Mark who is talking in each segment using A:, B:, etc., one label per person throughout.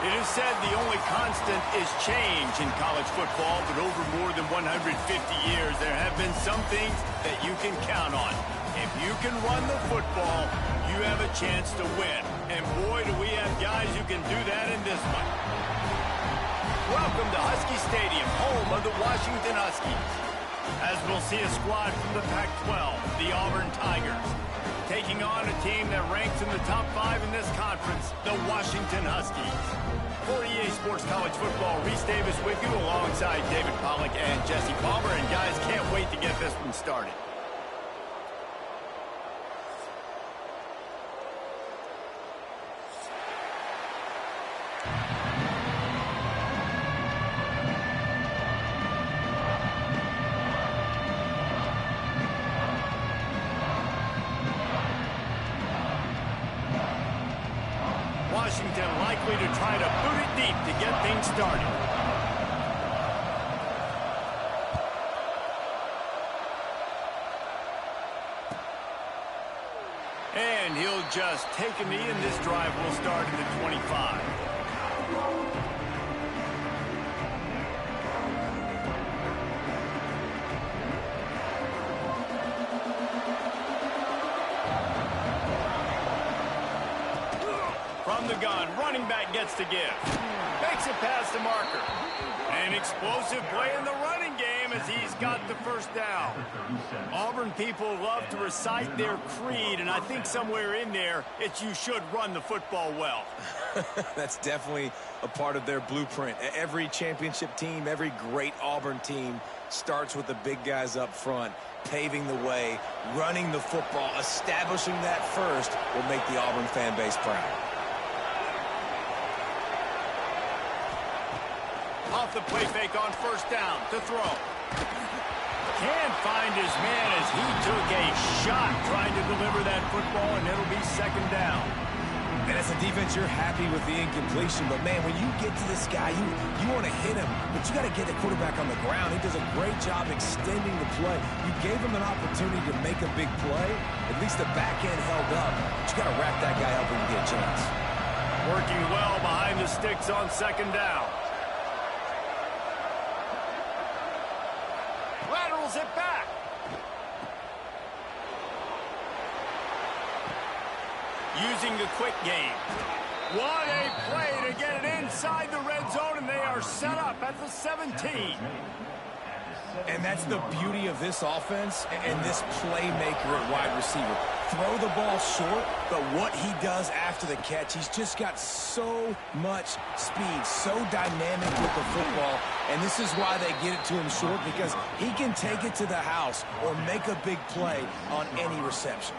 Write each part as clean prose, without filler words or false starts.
A: It is said the only constant is change in college football, but over more than 150 years, there have been some things that you can count on. If you can run the football, you have a chance to win. And boy, do we have guys who can do that in this one. Welcome to Husky Stadium, home of the Washington Huskies. As we'll see a squad from the Pac-12, the Auburn Tigers, taking on a team that ranks in the top 5 in this conference, the Washington Huskies. For EA Sports College Football, Reese Davis with you alongside David Pollack and Jesse Palmer. And guys, can't wait to get this one started. Washington likely to try to boot it deep to get things started. And he'll just take a knee, and this drive will start in the 25. From the gun, running back gets to give. Makes it past the marker. An explosive play in the running game as he's got the first down. Auburn people love to recite their creed, and I think somewhere in there, it's you should run the football well.
B: That's definitely a part of their blueprint. Every championship team, every great Auburn team starts with the big guys up front, paving the way, running the football. Establishing that first will make the Auburn fan base proud.
A: Off the play fake on first down to throw. Can't find his man as he took a shot trying to deliver that football, and it'll be second down.
B: And as a defense, you're happy with the incompletion. But, man, when you get to this guy, you want to hit him. But you got to get the quarterback on the ground. He does a great job extending the play. You gave him an opportunity to make a big play. At least the back end held up. But you got to wrap that guy up when you get a chance.
A: Working well behind the sticks on second down. Laterals it back. Using the quick game. What a play to get it inside the red zone, and they are set up at the 17.
B: And that's the beauty of this offense and this playmaker at wide receiver. Throw the ball short, but what he does after the catch, he's just got so much speed, so dynamic with the football. And this is why they get it to him short, because he can take it to the house or make a big play on any reception.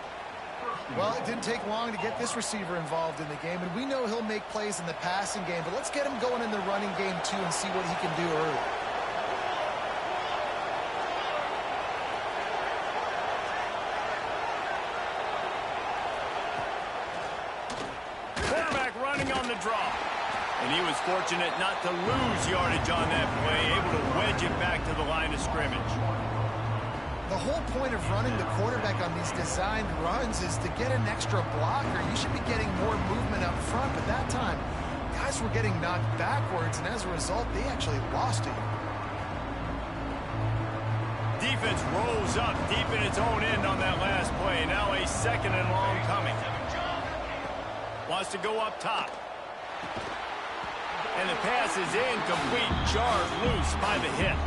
C: Well, it didn't take long to get this receiver involved in the game, and we know he'll make plays in the passing game, but let's get him going in the running game too and see what he can do early.
A: Quarterback running on the draw. And he was fortunate not to lose yardage on that play, able to wedge it back to the line of scrimmage.
C: The whole point of running the quarterback on these designed runs is to get an extra blocker. You should be getting more movement up front, but that time, guys were getting knocked backwards, and as a result, they actually lost it.
A: Defense rolls up deep in its own end on that last play. Now a second and long coming. Wants to go up top. And the pass is incomplete, jarred loose by the hit.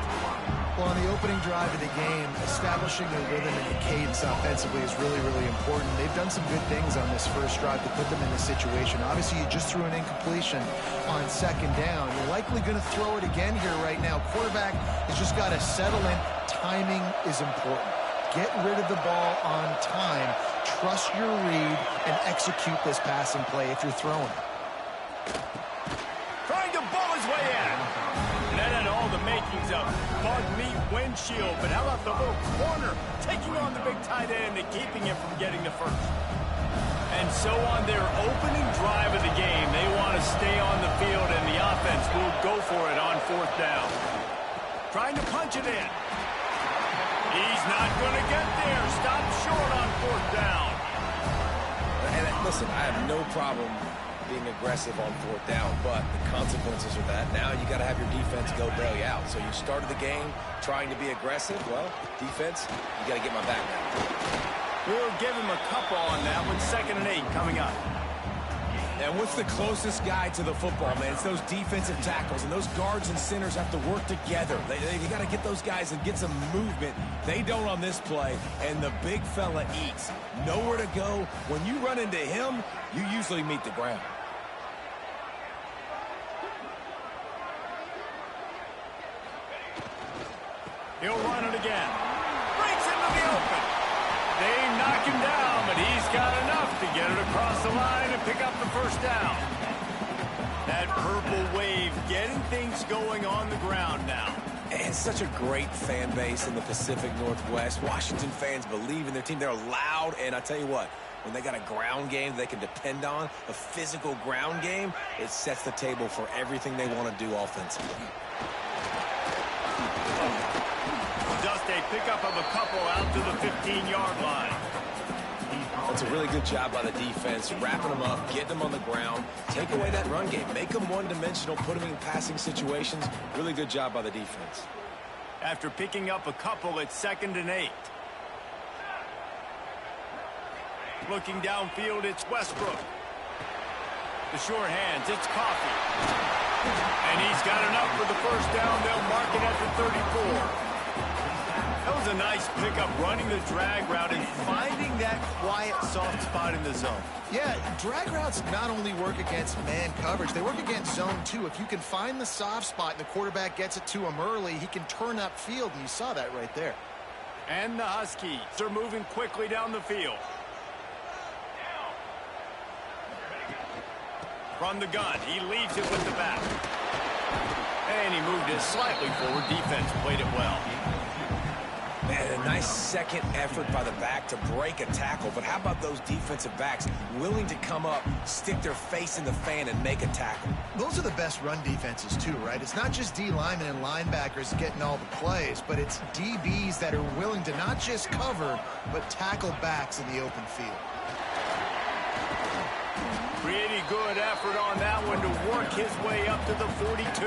C: Well, on the opening drive of the game, establishing a rhythm and a cadence offensively is really, really important. They've done some good things on this first drive to put them in this situation. Obviously, you just threw an incompletion on second down. You're likely going to throw it again here right now. Quarterback has just got to settle in. Timing is important. Get rid of the ball on time. Trust your read and execute this passing play if you're throwing it.
A: Trying to ball his way in. And that had all the makings of bug meat windshield, but how about the little corner taking on the big tight end and keeping him from getting the first. And so on their opening drive of the game, they want to stay on the field, and the offense will go for it on fourth down. Trying to punch it in. He's not going to get there. Stop short on fourth down.
B: And listen, I have no problem being aggressive on fourth down, but the consequences are that now you got to have your defense go bail you out. So you started the game trying to be aggressive. Well, defense, you got to get my back now.
A: We'll give him a couple on that one. 2nd and 8 coming up.
B: And what's the closest guy to the football, man? It's those defensive tackles, and those guards and centers have to work together. They got to get those guys and get some movement. They don't on this play, and the big fella eats. Nowhere to go. When you run into him, you usually meet the ground.
A: He'll run it again. Breaks into the open. They knock him down, but he's got enough to get it across the line and pick up the first down. That purple wave getting things going on the ground now.
B: And such a great fan base in the Pacific Northwest. Washington fans believe in their team. They're loud, and I tell you what, when they got a ground game they can depend on, a physical ground game, it sets the table for everything they want to do offensively.
A: Just a pickup of a couple out to the 15-yard line.
B: That's a really good job by the defense, wrapping them up, getting them on the ground, take away that run game, make them one-dimensional, put them in passing situations. Really good job by the defense.
A: After picking up a couple, it's 2nd and 8. Looking downfield, it's Westbrook. The short hands, it's Coffee. And he's got enough for the first down. They'll mark it at the 34. That was a nice pickup, running the drag route and finding that quiet, soft spot in the zone.
C: Yeah, drag routes not only work against man coverage, they work against zone too. If you can find the soft spot and the quarterback gets it to him early, he can turn upfield, and you saw that right there.
A: And the Huskies are moving quickly down the field. From the gun, he leaves it with the back. And he moved it slightly forward. Defense played it well.
B: Man, a nice second effort by the back to break a tackle. But how about those defensive backs willing to come up, stick their face in the fan, and make a tackle?
C: Those are the best run defenses too, right? It's not just D linemen and linebackers getting all the plays, but it's DBs that are willing to not just cover, but tackle backs in the open field.
A: Pretty good effort on that one to work his way up to the 42.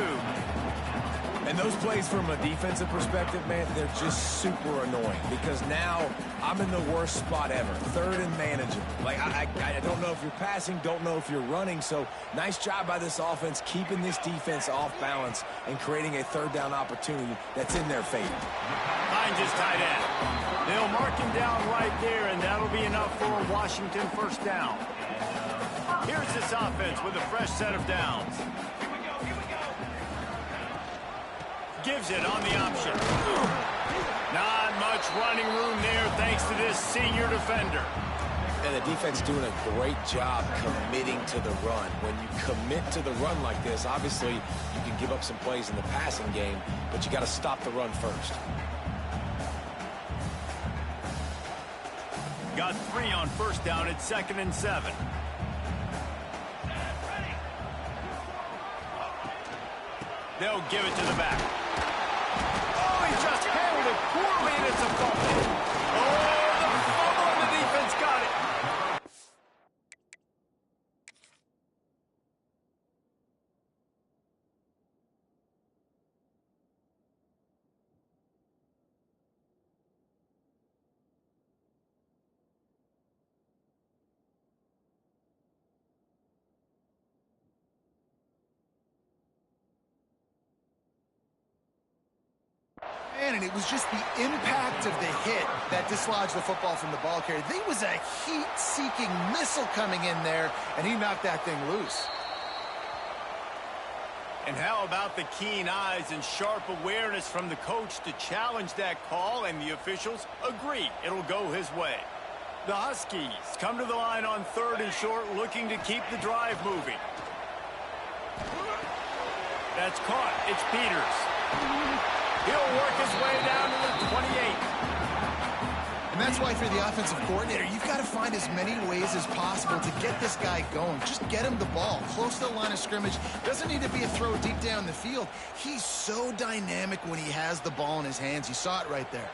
B: And those plays from a defensive perspective, man, they're just super annoying because now I'm in the worst spot ever. 3rd and manageable. Like, I don't know if you're passing, don't know if you're running. So nice job by this offense keeping this defense off balance and creating a 3rd down opportunity that's in their favor.
A: Hines is tight end. They'll mark him down right there, and that'll be enough for a Washington first down. Here's this offense with a fresh set of downs. Gives it on the option. Not much running room there thanks to this senior defender.
B: And the defense doing a great job committing to the run. When you commit to the run like this, obviously you can give up some plays in the passing game, but you got to stop the run first.
A: Got 3 on first down at 2nd and 7. They'll give it to the back. Oh, he just handled it poorly, and it's a fumble. Oh, the fumble, and the defense got it.
C: And it was just the impact of the hit that dislodged the football from the ball carrier. There was a heat-seeking missile coming in there, and he knocked that thing loose.
A: And how about the keen eyes and sharp awareness from the coach to challenge that call, and the officials agree it'll go his way. The Huskies come to the line on 3rd and short, looking to keep the drive moving. That's caught. It's Peters. He'll work his way down to the 28.
C: And that's why for the offensive coordinator, you've got to find as many ways as possible to get this guy going. Just get him the ball close to the line of scrimmage. Doesn't need to be a throw deep down the field. He's so dynamic when he has the ball in his hands. You saw it right there.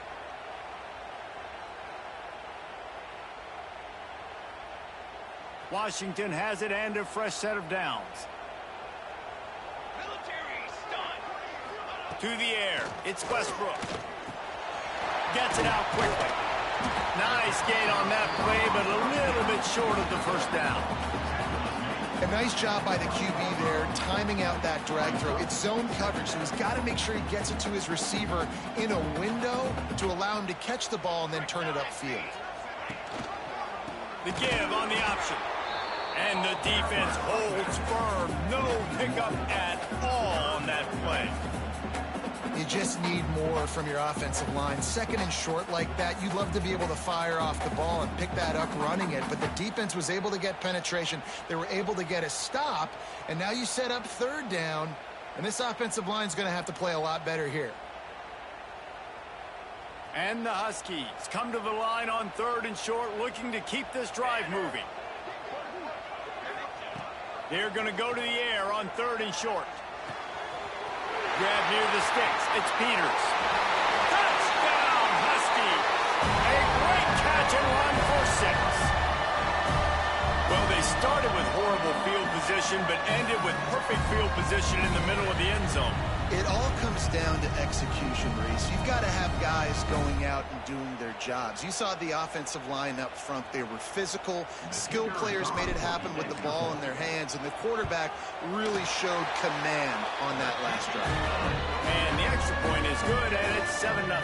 A: Washington has it and a fresh set of downs. To the air. It's Westbrook. Gets it out quickly. Nice gain on that play, but a little bit short of the first down.
C: A nice job by the QB there, timing out that drag throw. It's zone coverage, so he's got to make sure he gets it to his receiver in a window to allow him to catch the ball and then turn it upfield.
A: The give on the option. And the defense holds firm. No pickup at all on that play.
C: You just need more from your offensive line. Second and short like that, you'd love to be able to fire off the ball and pick that up running it, but the defense was able to get penetration. They were able to get a stop, and now you set up third down, and this offensive line is going to have to play a lot better here.
A: And the Huskies come to the line on third and short, looking to keep this drive moving. They're going to go to the air on third and short. Grab near the sticks. It's Peters. Touchdown, Husky. A great catch and run for 6. Well, they started with horrible field position, but ended with perfect field position in the middle of the end zone.
C: It all comes down to execution, Reese. You've got to have guys going out and doing their jobs. You saw the offensive line up front. They were physical. Skilled players made it happen with the ball in their hands, and the quarterback really showed command on that last drive.
A: And the extra point is good, and it's 7-0.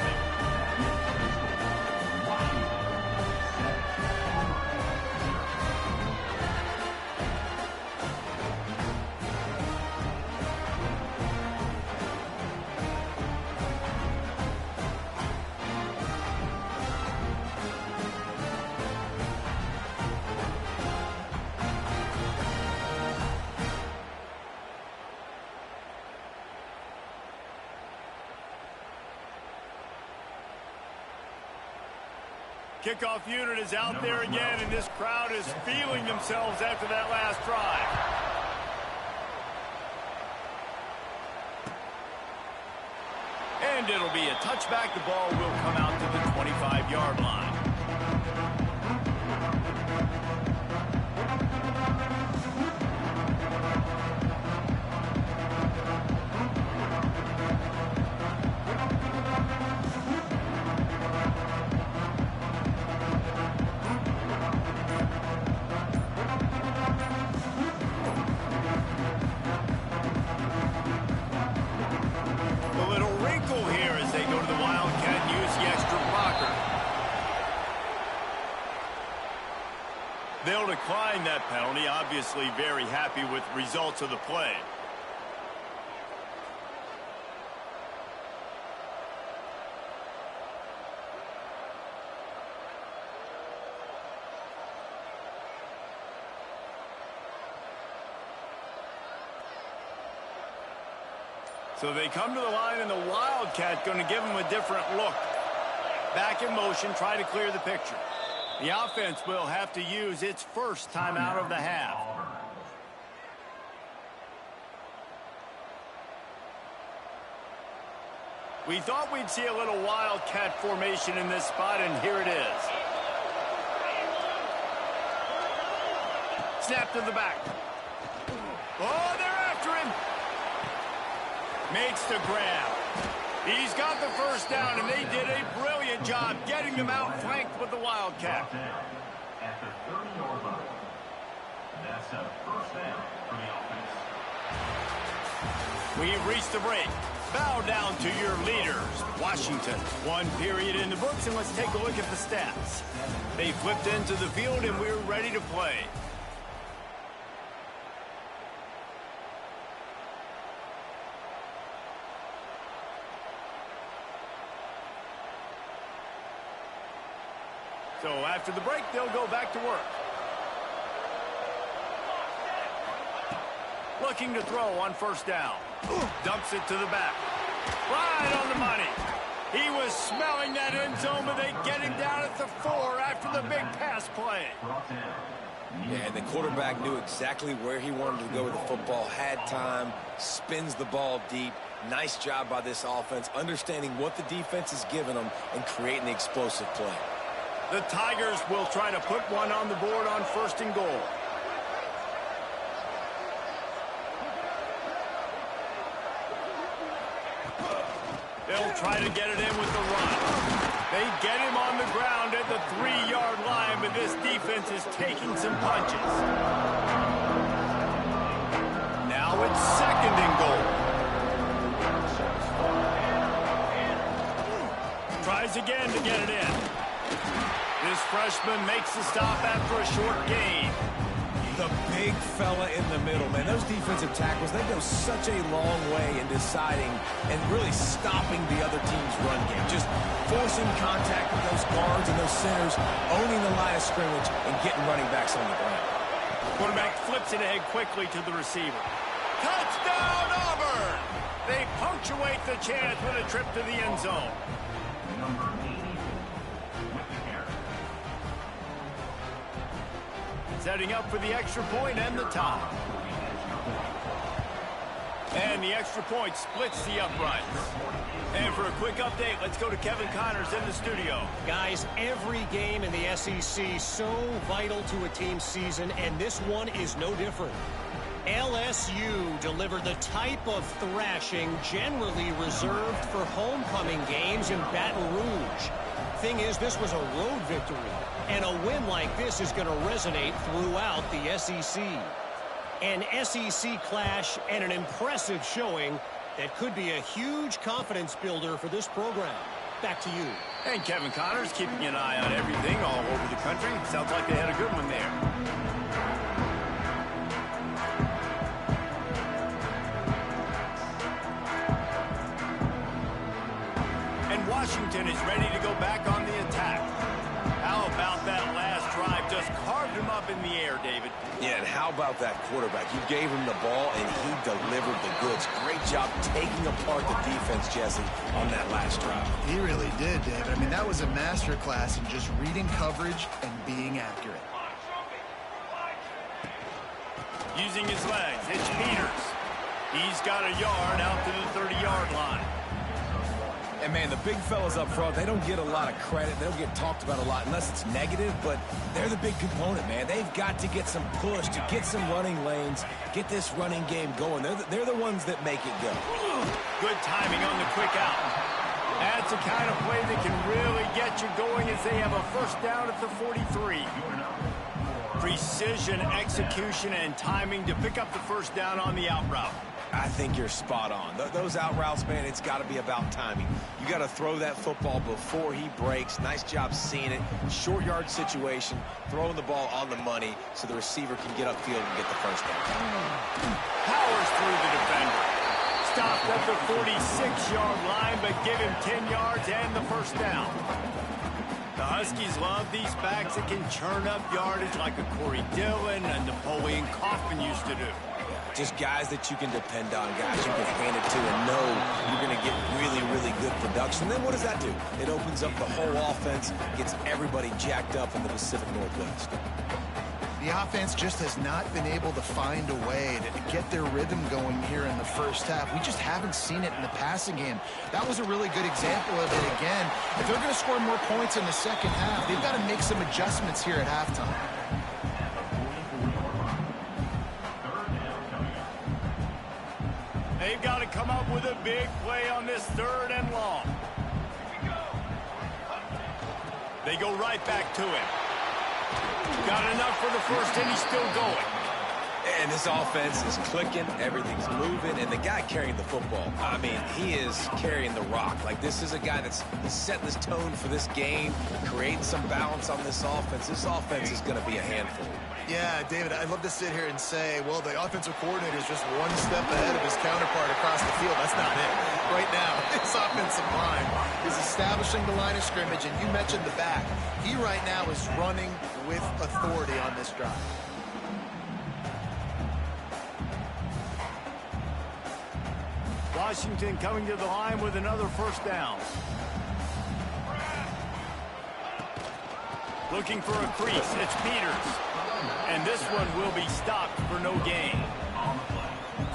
A: Kickoff unit is out there again, and this crowd is feeling themselves after that last drive. And it'll be a touchback. The ball will come out to the 25-yard line. They'll decline that penalty, obviously very happy with results of the play. So they come to the line, and the Wildcat going to give them a different look. Back in motion, try to clear the picture. The offense will have to use its first timeout of the half. We thought we'd see a little Wildcat formation in this spot, and here it is. Snap to the back. Oh, they're after him. Makes the grab. He's got the first down, and they did a brilliant job getting them out flanked with the Wildcat.
D: At the 30-yard line. That's a first down for the offense.
A: We've reached the break. Bow down to your leaders, Washington. One period in the books, and let's take a look at the stats. They flipped into the field, and we're ready to play. So after the break, they'll go back to work. Looking to throw on first down. Dumps it to the back. Right on the money. He was smelling that end zone, but they get him down at the 4 after the big pass play.
B: Yeah, and the quarterback knew exactly where he wanted to go with the football, had time, spins the ball deep. Nice job by this offense, understanding what the defense is giving them and creating the explosive play.
A: The Tigers will try to put one on the board on first and goal. They'll try to get it in with the run. They get him on the ground at the 3-yard line, but this defense is taking some punches. Now it's 2nd and goal. Tries again to get it in. This freshman makes the stop after a short gain.
B: The big fella in the middle, man. Those defensive tackles, they go such a long way in deciding and really stopping the other team's run game. Just forcing contact with those guards and those centers, owning the line of scrimmage, and getting running backs on the ground.
A: Quarterback flips it ahead quickly to the receiver. Touchdown, Auburn! They punctuate the chance with a trip to the end zone.
D: Number 82 with the carry.
A: Setting up for the extra point and the tie. And the extra point splits the uprights. And for a quick update, let's go to Kevin Connors in the studio.
E: Guys, every game in the SEC so vital to a team's season, and this one is no different. LSU delivered the type of thrashing generally reserved for homecoming games in Baton Rouge. Thing is, this was a road victory, and a win like this is going to resonate throughout the SEC. An SEC clash and an impressive showing that could be a huge confidence builder for this program. Back to you.
A: And Kevin Connors keeping an eye on everything all over the country. Sounds like they had a good one there. Washington is ready to go back on the attack. How about that last drive? Just carved him up in the air, David.
B: Yeah, and how about that quarterback? You gave him the ball, and he delivered the goods. Great job taking apart the defense, Jesse, on that last drive.
C: He really did, David. I mean, that was a masterclass in just reading coverage and being accurate.
A: Using his legs, it's Peters. He's got a yard out to the 30-yard line.
B: And, man, the big fellas up front, they don't get a lot of credit. They don't get talked about a lot unless it's negative, but they're the big component, man. They've got to get some push, to get some running lanes, get this running game going. They're the ones that make it go.
A: Good timing on the quick out. That's the kind of play that can really get you going as they have a first down at the 43. Precision, execution, and timing to pick up the first down on the out route.
B: I think you're spot on. Those out routes, man, it's got to be about timing. You got to throw that football before he breaks. Nice job seeing it. Short yard situation, throwing the ball on the money so the receiver can get upfield and get the first down.
A: Powers through the defender. Stopped at the 46-yard line, but give him 10 yards and the first down. The Huskies love these backs that can churn up yardage like a Corey Dillon and Napoleon Kaufman used to do.
B: Just guys that you can depend on, guys you can hand it to and know you're going to get really, really good production. Then what does that do? It opens up the whole offense, gets everybody jacked up in the Pacific Northwest.
C: The offense just has not been able to find a way to get their rhythm going here in the first half. We just haven't seen it in the passing game. That was a really good example of it again. If they're going to score more points in the second half, they've got to make some adjustments here at halftime.
A: They've got to come up with a big play on this 3rd and long. They go right back to him. Got enough for the first, and he's still going.
B: And this offense is clicking, everything's moving, and the guy carrying the football, I mean, he is carrying the rock. Like, this is a guy that's setting this tone for this game, creating some balance on this offense. This offense is going to be a handful.
C: Yeah, David, I'd love to sit here and say, well, the offensive coordinator is just one step ahead of his counterpart across the field. That's not it. Right now, this offensive line is establishing the line of scrimmage, and you mentioned the back. He right now is running with authority on this drive.
A: Washington coming to the line with another first down. Looking for a crease. It's Peters. And this one will be stopped for no gain.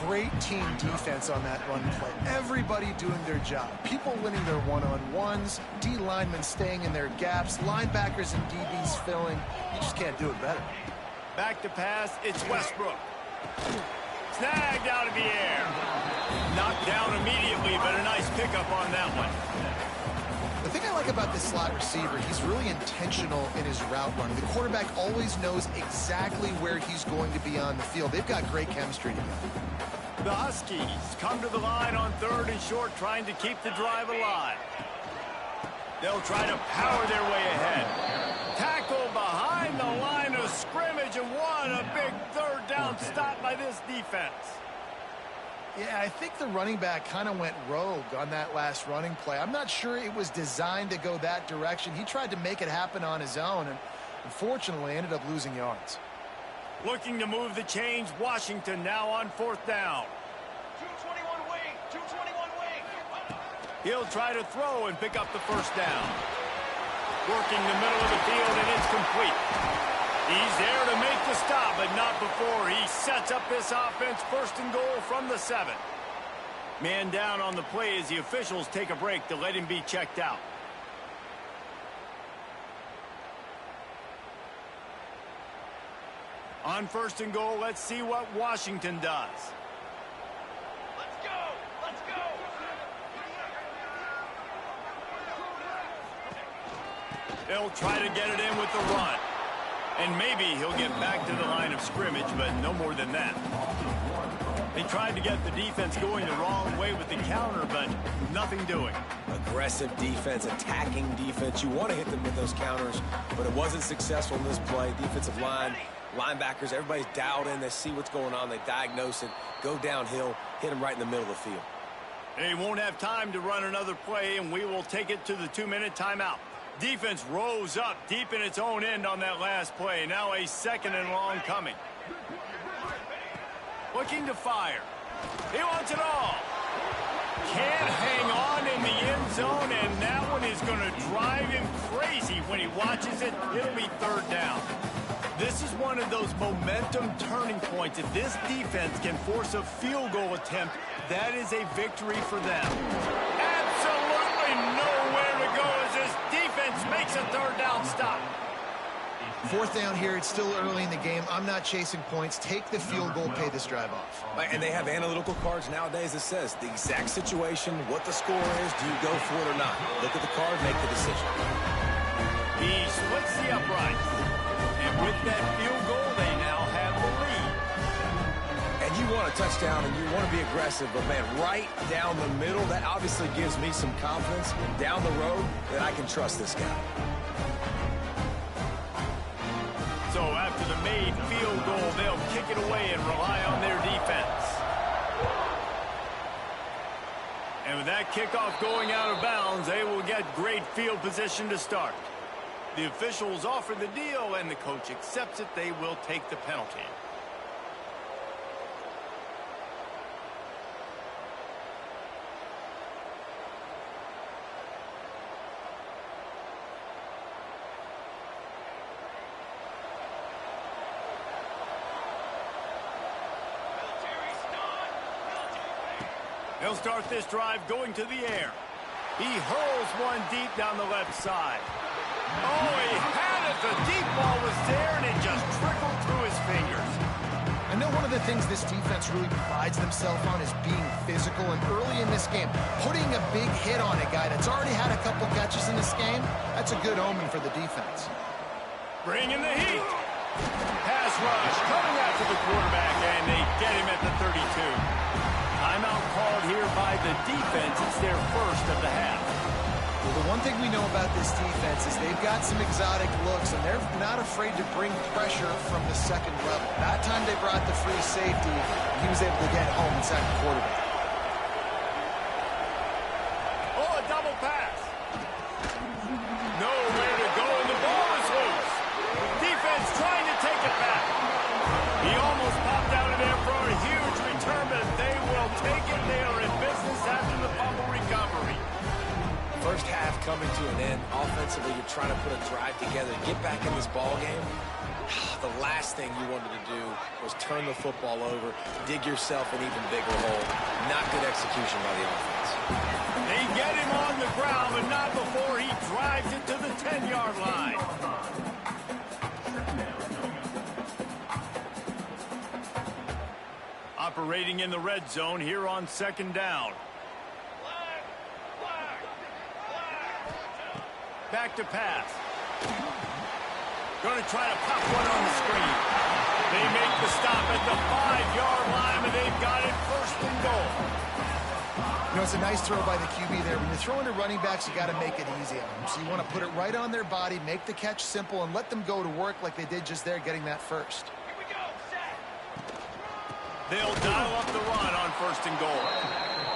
C: Great team defense on that run play. Everybody doing their job. People winning their one-on-ones, D linemen staying in their gaps, linebackers and DBs filling. You just can't do it better.
A: Back to pass. It's Westbrook. Snagged out of the air. Knocked down immediately, but a nice pickup on that one.
C: The thing I like about this slot receiver, he's really intentional in his route run. The quarterback always knows exactly where he's going to be on the field. They've got great chemistry together.
A: The Huskies come to the line on 3rd and short, trying to keep the drive alive. They'll try to power their way ahead. Tackle behind the line of scrimmage, and what a big 3rd down stop by this defense.
C: Yeah, I think the running back kind of went rogue on that last running play. I'm not sure it was designed to go that direction. He tried to make it happen on his own, and unfortunately ended up losing yards.
A: Looking to move the chains, Washington now on 4th down.
E: 221 wing, 221 wing.
A: He'll try to throw and pick up the 1st down. Working the middle of the field, and it's complete. He's there to make the stop, but not before he sets up this offense. 1st and goal from the 7. Man down on the play as the officials take a break to let him be checked out. On 1st and goal, let's see what Washington does.
E: Let's go! Let's go!
A: They'll try to get it in with the run. And maybe he'll get back to the line of scrimmage, but no more than that. They tried to get the defense going the wrong way with the counter, but nothing doing.
B: Aggressive defense, attacking defense. You want to hit them with those counters, but it wasn't successful in this play. Defensive line, linebackers, everybody's dialed in. They see what's going on. They diagnose it, go downhill, hit them right in the middle of the field.
A: They won't have time to run another play, and we will take it to the 2-minute timeout. Defense rose up deep in its own end on that last play. Now a 2nd and long coming. Looking to fire. He wants it all. Can't hang on in the end zone, and that one is going to drive him crazy when he watches it. It'll be 3rd down. This is one of those momentum turning points. If this defense can force a field goal attempt, that is a victory for them. Absolutely nowhere to go as this defense makes a 3rd down stop.
C: 4th down here. It's still early in the game. I'm not chasing points. Take the field goal, pay this drive off.
B: And they have analytical cards nowadays that says the exact situation, what the score is, do you go for it or not? Look at the card, make the decision.
A: He splits the upright. And with that field goal, they now have the lead.
B: And you want a touchdown and you want to be aggressive, but man, right down the middle, that obviously gives me some confidence down the road that I can trust this guy.
A: So after the made field goal, they'll kick it away and rely on their defense. And with that kickoff going out of bounds, they will get great field position to start. The officials offer the deal, and the coach accepts it. They will take the penalty. They'll start this drive going to the air. He hurls one deep down the left side. Oh, he had it. The deep ball was there, and it just trickled through his fingers.
C: I know one of the things this defense really prides themselves on is being physical, and early in this game, putting a big hit on a guy that's already had a couple catches in this game, that's a good omen for the defense.
A: Bringing the heat. Pass rush coming after the quarterback, and they get him at the 32. Timeout called here by the defense. It's their 1st of the half.
C: Well, the one thing we know about this defense is they've got some exotic looks, and they're not afraid to bring pressure from the 2nd level. That time they brought the free safety, and he was able to get home and sack the quarterback.
A: Oh, a double pass. Nowhere to go, and the ball is loose. Defense trying to take it back. He almost popped out of there for a huge return, but they will take it. They are in business after the fumble recovery.
B: First half coming to an end. Offensively, you're trying to put a drive together, get back in this ball game. The last thing you wanted to do was turn the football over, dig yourself an even bigger hole. Not good execution by the offense.
A: They get him on the ground, but not before he drives it to the 10-yard line. Operating in the red zone here on 2nd down. Back to pass. Going to try to pop one on the screen. They make the stop at the 5-yard line, and they've got it first and goal.
C: You know, it's a nice throw by the QB there. When you're throwing to running backs, you got to make it easy on them. So you want to put it right on their body, make the catch simple, and let them go to work like they did just there, getting that first.
A: They'll dial up the run on first and goal.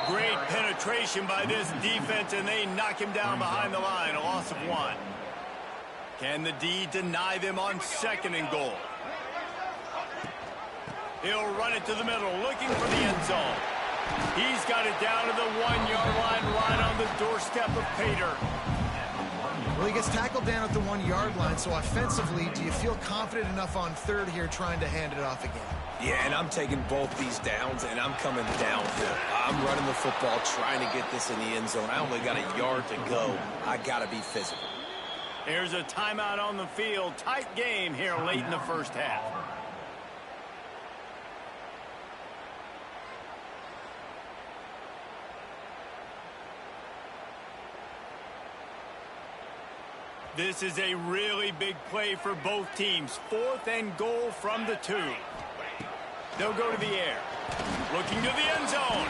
A: Great penetration by this defense, and they knock him down behind the line, a loss of 1. Can the D deny them on second and goal? He'll run it to the middle, looking for the end zone. He's got it down to the 1-yard line, right on the doorstep of Pater.
C: Well, he gets tackled down at the 1-yard line, so offensively, do you feel confident enough on third here trying to hand it off again?
B: Yeah, and I'm taking both these downs, and I'm coming downhill. I'm running the football, trying to get this in the end zone. I only got a yard to go. I got to be physical.
A: Here's a timeout on the field. Tight game here late in the first half. This is a really big play for both teams. 4th and goal from the 2. They'll go to the air. Looking to the end zone.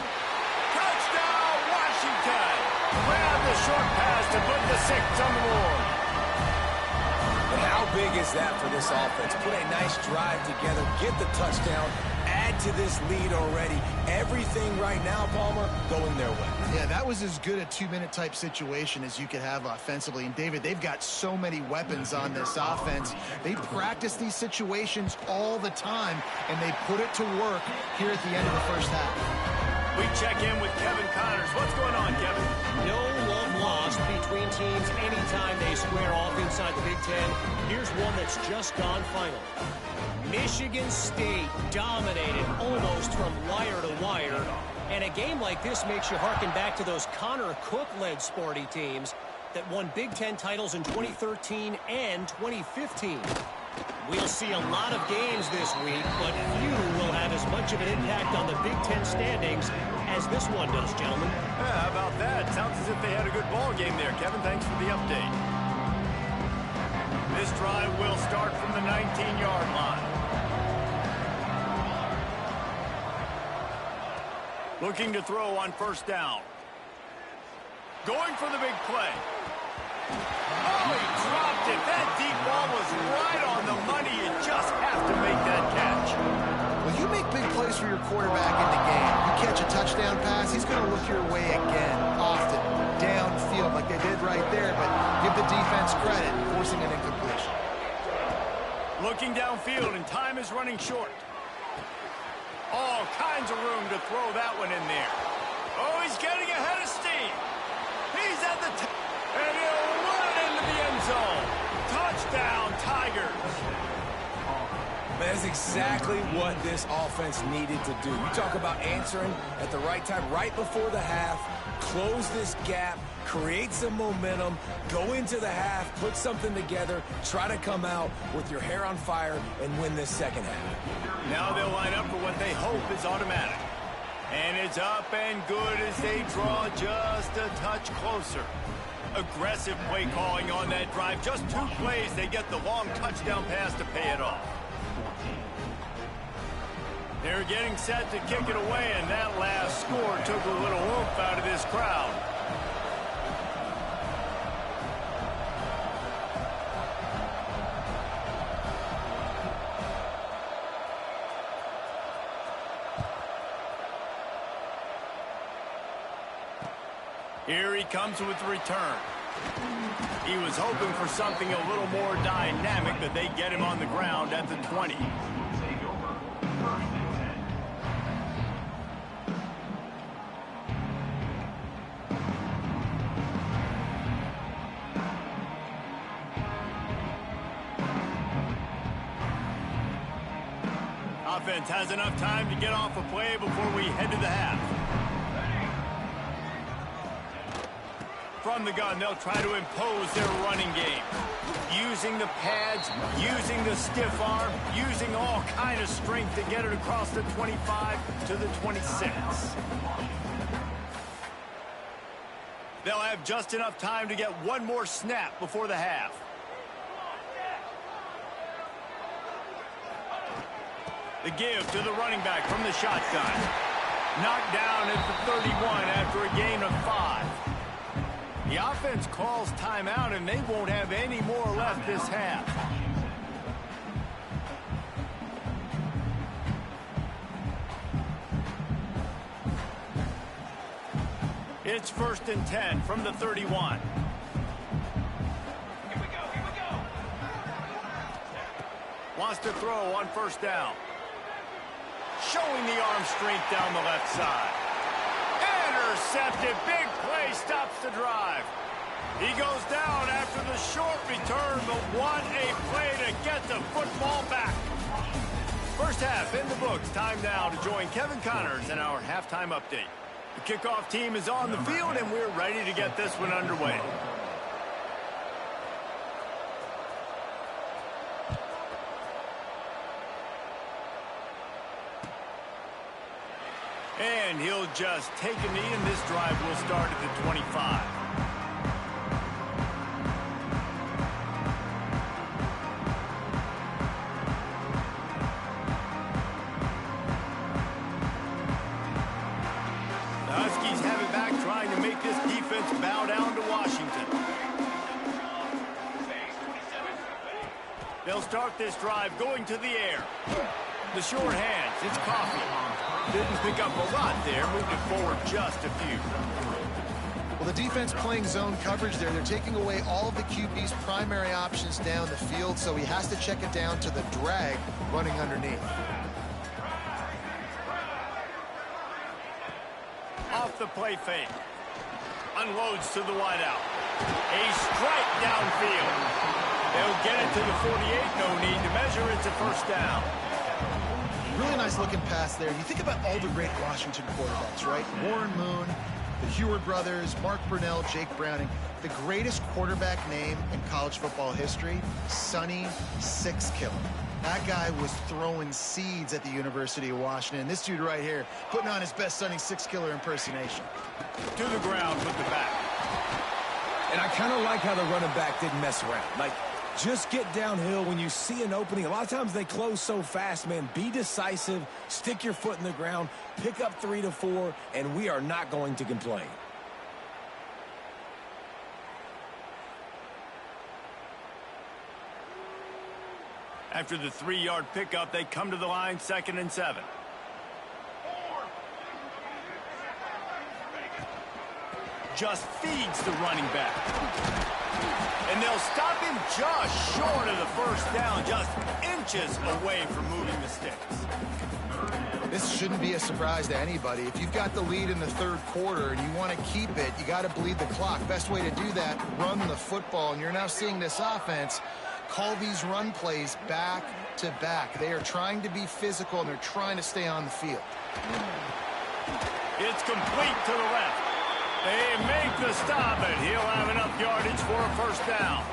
A: Touchdown, Washington! Grab the short pass to put the 6 on the board.
B: But how big is that for this offense? Put a nice drive together, get the touchdown, add to this lead already. Everything right now, Palmer, going their way.
C: Yeah, that was as good a 2-minute type situation as you could have offensively. And, David, they've got so many weapons on this offense. They practice these situations all the time, and they put it to work here at the end of the first half.
A: We check in with Kevin Connors. What's going on, Kevin?
E: No love lost between teams anytime they square off inside the Big Ten. Here's one that's just gone final. Michigan State dominated almost from wire to wire. And a game like this makes you harken back to those Connor Cook-led Sparty teams that won Big Ten titles in 2013 and 2015. We'll see a lot of games this week, but few will have as much of an impact on the Big Ten standings as this one does, gentlemen.
A: Yeah, how about that? Sounds as if they had a good ball game there. Kevin, thanks for the update. This drive will start from the 19-yard line. Looking to throw on first down. Going for the big play. Oh, he dropped it. That deep ball was right on the money. You just have to make that catch.
C: Well, you make big plays for your quarterback in the game. You catch a touchdown pass, he's going to look your way again, often, downfield like they did right there, but give the defense credit, forcing an incompletion.
A: Looking downfield, and time is running short. All kinds of room to throw that one in there. Oh, he's getting ahead of steam. He's at the top, and he'll run into the end zone. Touchdown, Tigers.
B: That's exactly what this offense needed to do. You talk about answering at the right time, right before the half, close this gap, create some momentum, go into the half, put something together, try to come out with your hair on fire and win this second half.
A: Now they'll line up for what they hope is automatic. And it's up and good as they draw just a touch closer. Aggressive play calling on that drive. Just 2 plays, they get the long touchdown pass to pay it off. They're getting set to kick it away, and that last score took a little oomph out of this crowd. Here he comes with the return. He was hoping for something a little more dynamic, but they get him on the ground at the 20. Offense has enough time to get off a play before we head to the half. From the gun, they'll try to impose their running game. Using the pads, using the stiff arm, using all kind of strength to get it across the 25 to the 26. They'll have just enough time to get one more snap before the half. The give to the running back from the shotgun. Knocked down at the 31 after a gain of 5. The offense calls timeout, and they won't have any more left this half. It's 1st and 10 from the 31. Here we go. Wants to throw on 1st down. Showing the arm strength down the left side. Intercepted. Big play stops the drive. He goes down after the short return, but what a play to get the football back. First half in the books. Time now to join Kevin Connors in our halftime update. The kickoff team is on the field, and we're ready to get this one underway. And he'll just take a knee, and this drive will start at the 25. The Huskies have it back, trying to make this defense bow down to Washington. They'll start this drive going to the air. The short hands, it's Coffee. Didn't pick up a lot there, moved it forward just a few.
C: Well, the defense playing zone coverage there. They're taking away all of the QB's primary options down the field, so he has to check it down to the drag running underneath.
A: Off the play fake. Unloads to the wideout. A strike downfield. They'll get it to the 48. No need to measure. It's a 1st down.
C: Really nice looking pass there. You think about all the great Washington quarterbacks, right? Warren Moon, the Heward brothers, Mark Brunell, Jake Browning. The greatest quarterback name in college football history, Sonny Six Killer. That guy was throwing seeds at the University of Washington. This dude right here, putting on his best Sonny Six Killer impersonation.
A: To the ground with the back.
B: And I kind of like how the running back didn't mess around. Like, just get downhill when you see an opening. A lot of times they close so fast, man. Be decisive, stick your foot in the ground, pick up 3 to 4, and we are not going to complain.
A: After the 3-yard pickup, they come to the line, 2nd and 7. Just feeds the running back. And they'll stop him just short of the 1st down, just inches away from moving the sticks.
C: This shouldn't be a surprise to anybody. If you've got the lead in the 3rd quarter and you want to keep it, you got to bleed the clock. Best way to do that, run the football. And you're now seeing this offense call these run plays back to back. They are trying to be physical, and they're trying to stay on the field.
A: It's complete to the left. They make the stop, and he'll have enough yardage for a 1st down.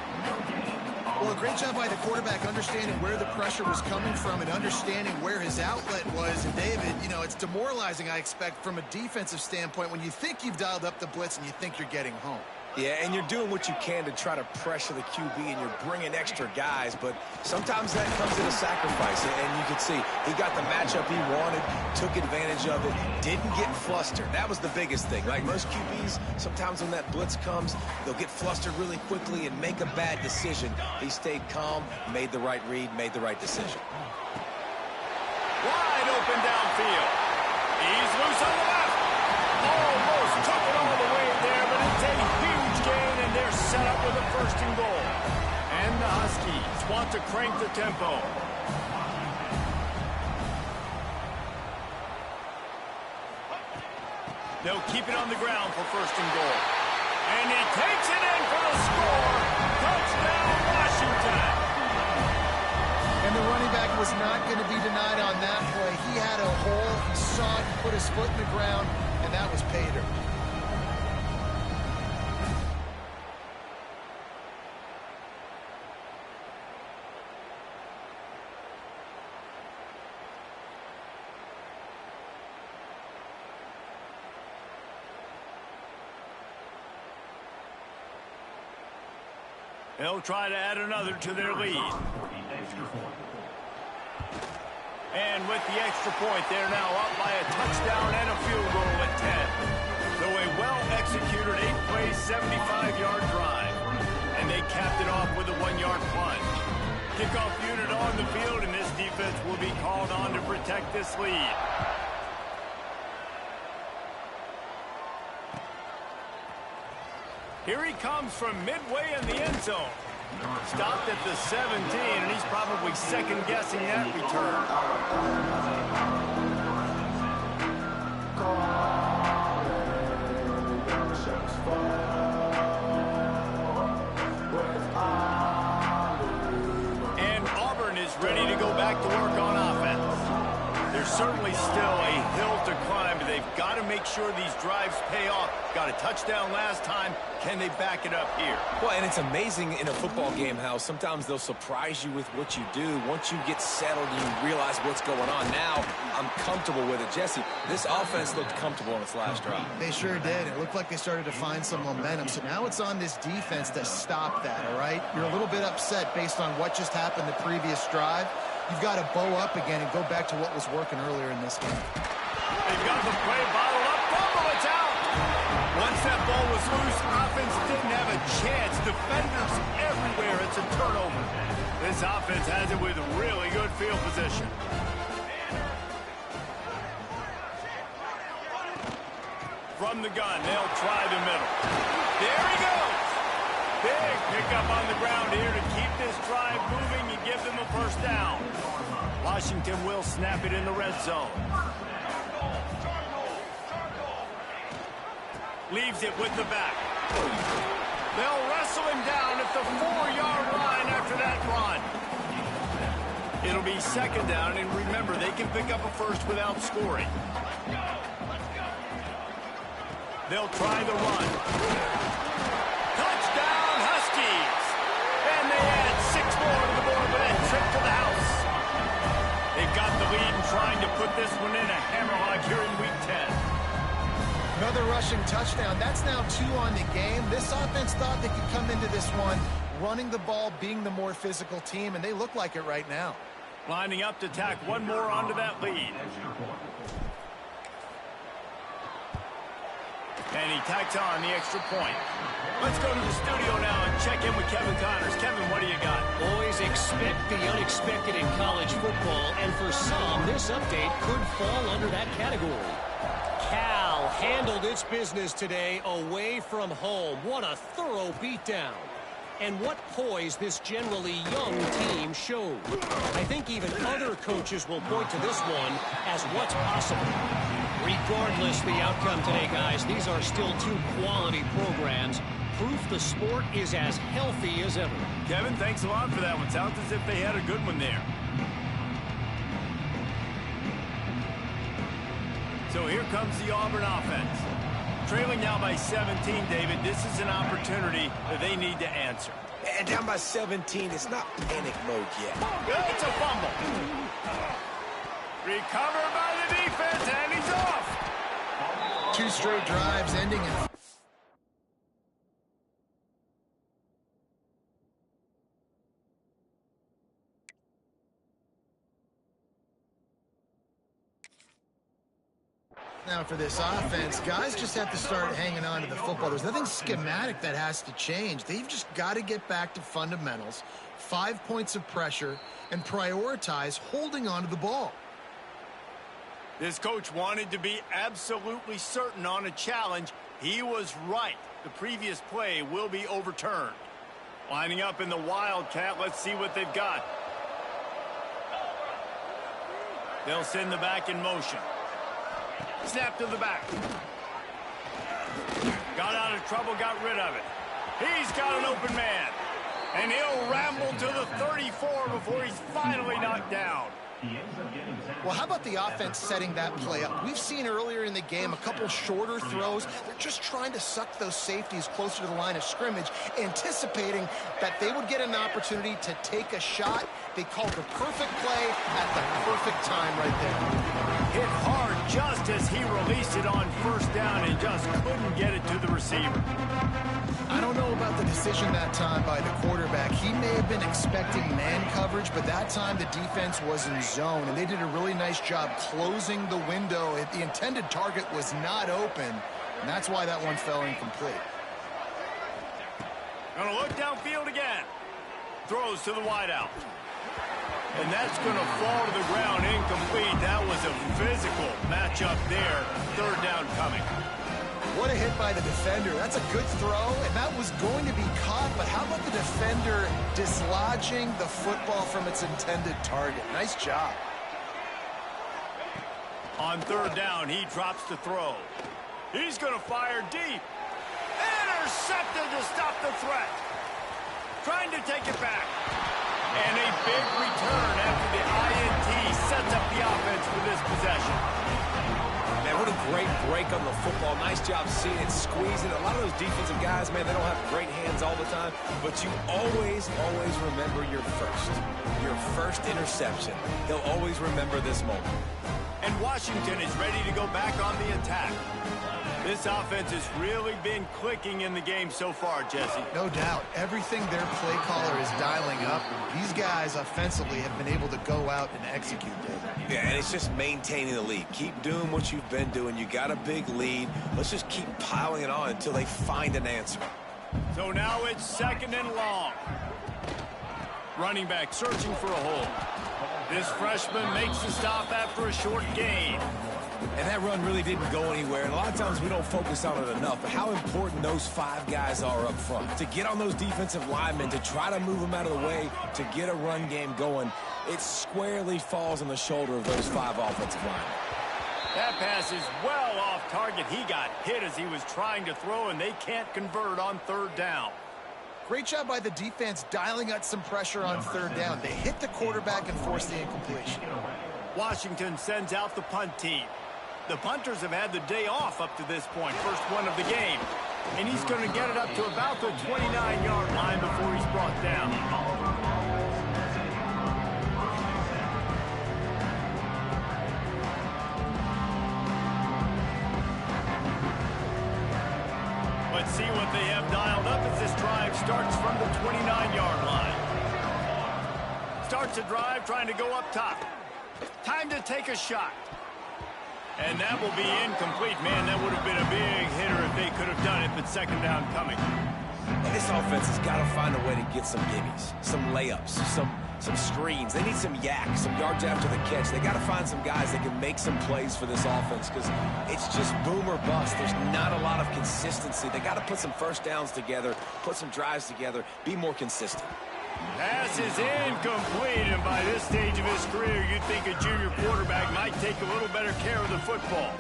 C: Well, a great job by the quarterback understanding where the pressure was coming from and understanding where his outlet was. And David, you know, it's demoralizing, I expect, from a defensive standpoint when you think you've dialed up the blitz and you think you're getting home.
B: Yeah, and you're doing what you can to try to pressure the QB, and you're bringing extra guys, but sometimes that comes at a sacrifice, and you can see he got the matchup he wanted, took advantage of it, didn't get flustered. That was the biggest thing. Like most QBs, sometimes when that blitz comes, they'll get flustered really quickly and make a bad decision. He stayed calm, made the right read, made the right decision.
A: Wide open downfield. He's loose on the left. Almost took it all the way there, but it's a huge gain, and they're set up with a 1st and goal. And the Huskies want to crank the tempo. They'll keep it on the ground for 1st and goal. And he takes it in for the score. Touchdown, Washington.
C: And the running back was not going to be denied on that play. He had a hole. He saw it, put his foot in the ground, and that was pay dirt.
A: They'll try to add another to their lead. And with the extra point, they're now up by a touchdown and a field goal at 10. So a well-executed 8-play, 75-yard drive. And they capped it off with a 1-yard plunge. Kickoff unit on the field, and this defense will be called on to protect this lead. Here he comes from midway in the end zone. Stopped at the 17, and he's probably second-guessing that return. And Auburn is ready to go back to work on offense. There's certainly still a hill to climb, but they've got to make sure these drives pay off. Got a touchdown last time. Can they back it up here?
B: Well, and it's amazing in a football game how sometimes they'll surprise you with what you do. Once you get settled, you realize what's going on. Now, I'm comfortable with it. Jesse, this offense looked comfortable in its last drive.
C: They sure did. It looked like they started to find some momentum. So now it's on this defense to stop that, all right? You're a little bit upset based on what just happened the previous drive. You've got to bow up again and go back to what was working earlier in this game.
A: They've got the play bottled up. Fumble, it's out. Once that ball was loose, offense didn't have a chance. Defenders everywhere. It's a turnover. This offense has it with really good field position. From the gun, they'll try the middle. There he goes. Big pickup on the ground here to keep this drive moving and give them a first down. Washington will snap it in the red zone. Leaves it with the back. They'll wrestle him down at the 4-yard line after that run. It'll be second down, and remember, they can pick up a first without scoring. They'll try the run. Touchdown, Huskies! And they add 6 more to the board with that trip to the house. They've got the lead and trying to put this one in a hammerlock here in Week 10.
C: Another rushing touchdown. That's now 2 on the game. This offense thought they could come into this one running the ball, being the more physical team, and they look like it right now.
A: Lining up to tack one more onto that lead. And he tacks on the extra point. Let's go to the studio now and check in with Kevin Connors. Kevin, what do you got?
E: Always expect the unexpected in college football, and for some, this update could fall under that category. Cal handled its business today away from home. What a thorough beatdown. And what poise this generally young team showed. I think even other coaches will point to this one as what's possible. Regardless the outcome today, guys, these are still 2 quality programs. Proof the sport is as healthy as ever.
A: Kevin, thanks a lot for that one. Sounds as if they had a good one there. So here comes the Auburn offense. Trailing now by 17, David. This is an opportunity that they need to answer.
B: And down by 17, it's not panic mode yet.
A: It's a fumble. Recovered by the defense, and he's off.
C: 2 straight drives ending in... Now for this offense, guys just have to start hanging on to the football. There's nothing schematic that has to change. They've just got to get back to fundamentals, 5 points of pressure, and prioritize holding on to the ball.
A: This coach wanted to be absolutely certain on a challenge. He was right. The previous play will be overturned. Lining up in the Wildcat. Let's see what they've got. They'll send the back in motion. Snap to the back. Got out of trouble, got rid of it. He's got an open man. And he'll ramble to the 34 before he's finally knocked down.
C: Well, how about the offense setting that play up? We've seen earlier in the game a couple shorter throws. They're just trying to suck those safeties closer to the line of scrimmage, anticipating that they would get an opportunity to take a shot. They called the perfect play at the perfect time right there.
A: Hit hard just as he released it on first down and just couldn't get it to the receiver.
C: I don't know about the decision that time by the quarterback. He may have been expecting man coverage, but that time the defense was in zone, and they did a really nice job closing the window. The intended target was not open, and that's why that one fell incomplete.
A: Gonna look downfield again. Throws to the wideout. And that's going to fall to the ground incomplete. That was a physical matchup there. Third down coming.
C: What a hit by the defender. That's a good throw, and that was going to be caught, but how about the defender dislodging the football from its intended target? Nice job.
A: On third down, he drops the throw. He's going to fire deep. Intercepted to stop the threat. Trying to take it back. And a big return after the INT sets up the offense for this possession.
B: Man, what a great break on the football. Nice job seeing it, squeezing. A lot of those defensive guys, man, they don't have great hands all the time, but you always remember your first interception. They'll always remember this moment.
A: And Washington is ready to go back on the attack. This offense has really been clicking in the game so far, Jesse.
C: No doubt. Everything their play caller is dialing up, these guys offensively have been able to go out and execute it.
B: Yeah, and it's just maintaining the lead. Keep doing what you've been doing. You got a big lead. Let's just keep piling it on until they find an answer.
A: So now it's second and long. Running back searching for a hole. This freshman makes the stop after a short gain.
B: And that run really didn't go anywhere. And a lot of times we don't focus on it enough. But how important those five guys are up front. To get on those defensive linemen, to try to move them out of the way, to get a run game going, it squarely falls on the shoulder of those five offensive linemen.
A: That pass is well off target. He got hit as he was trying to throw, and they can't convert on third down.
C: Great job by the defense dialing up some pressure on third down. They hit the quarterback and forced the incompletion.
A: Washington sends out the punt team. The punters have had the day off up to this point, first one of the game. And he's going to get it up to about the 29-yard line before he's brought down. Let's see what they have dialed up as this drive starts from the 29-yard line. Starts a drive trying to go up top. Time to take a shot. And that will be incomplete. Man, that would have been a big hitter if they could have done it, but second down coming.
B: And this offense has got to find a way to get some gimmies, some layups, some screens. They need some yak, some yards after the catch. They got to find some guys that can make some plays for this offense because it's just boom or bust. There's not a lot of consistency. They got to put some first downs together, put some drives together, be more consistent.
A: Pass is incomplete, and by this stage of his career, you'd think a junior quarterback might take a little better care of the football.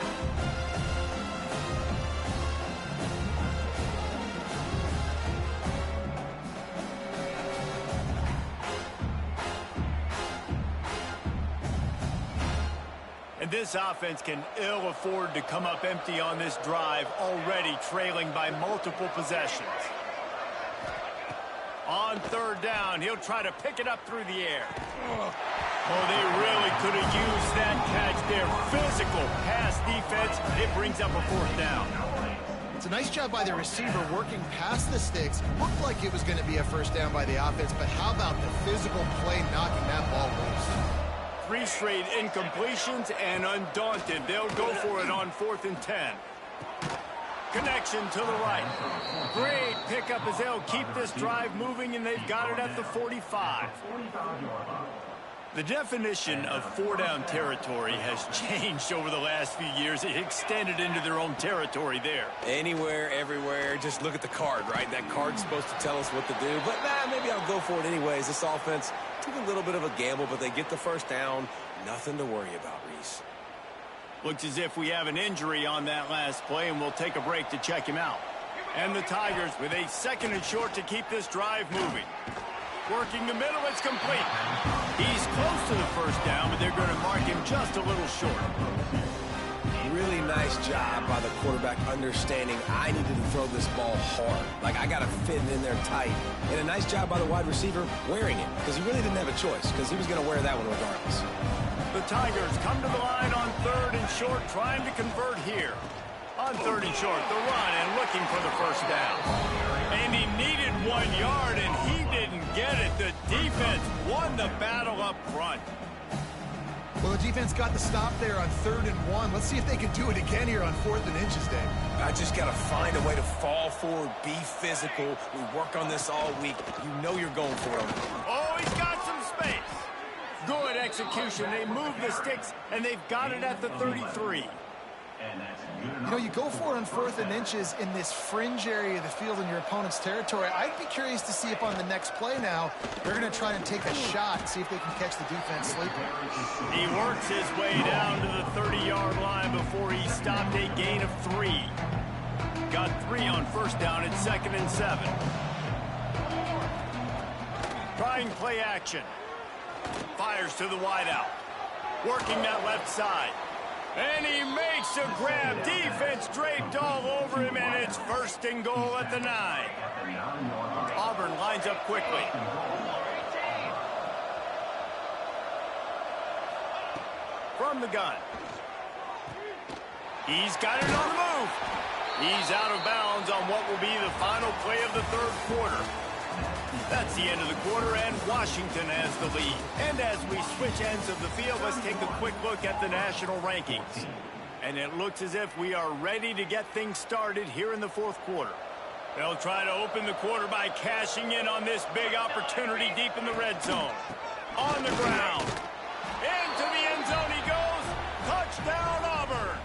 A: And this offense can ill afford to come up empty on this drive, already trailing by multiple possessions. On third down, he'll try to pick it up through the air. Oh, they really could have used that catch there. Physical pass defense. It brings up a fourth down.
C: It's a nice job by the receiver working past the sticks. Looked like it was going to be a first down by the offense, but how about the physical play knocking that ball loose?
A: 3 straight incompletions, and undaunted, they'll go for it on 4th and 10. Connection to the right. Great pickup as they'll keep this drive moving, and they've got it at the 45. The definition of 4-down territory has changed over the last few years. It extended into their own territory there.
B: Anywhere, everywhere, just look at the card, right? That card's supposed to tell us what to do, but maybe I'll go for it anyways. This offense took a little bit of a gamble, but they get the first down. Nothing to worry about, Reese.
A: Looks as if we have an injury on that last play, and we'll take a break to check him out. And the Tigers with a 2nd and short to keep this drive moving. Working the middle, it's complete. He's close to the first down, but they're going to mark him just a little short.
B: Really nice job by the quarterback understanding I needed to throw this ball hard. Like, I got to fit it in there tight. And a nice job by the wide receiver wearing it, because he really didn't have a choice, because he was going to wear that one regardless.
A: The Tigers come to the line on 3rd and short, trying to convert here. On 3rd and short, the run and looking for the first down. And he needed 1 yard, and he didn't get it. The defense won the battle up front.
C: Well, the defense got the stop there on 3rd and 1. Let's see if they can do it again here on 4th and inches, Dave.
B: I just got to find a way to fall forward, be physical. We work on this all week. You know you're going for it.
A: Oh, he's got some space. Good execution. They move the sticks, and they've got it at the 33.
C: You know, you go for it on 4th and inches in this fringe area of the field in your opponent's territory. I'd be curious to see if on the next play now, they're going to try and take a shot and see if they can catch the defense sleeping.
A: He works his way down to the 30-yard line before he stopped a gain of 3. Got 3 on first down at 2nd and 7. Trying play action. Fires to the wideout. Working that left side. And he makes a grab. Defense draped all over him, and it's 1st and goal at the 9. Auburn lines up quickly. From the gun. He's got it on the move. He's out of bounds on what will be the final play of the 3rd quarter. That's the end of the quarter, and Washington has the lead. And as we switch ends of the field, let's take a quick look at the national rankings. And it looks as if we are ready to get things started here in the 4th quarter. They'll try to open the quarter by cashing in on this big opportunity deep in the red zone. On the ground. Into the end zone he goes. Touchdown, Auburn.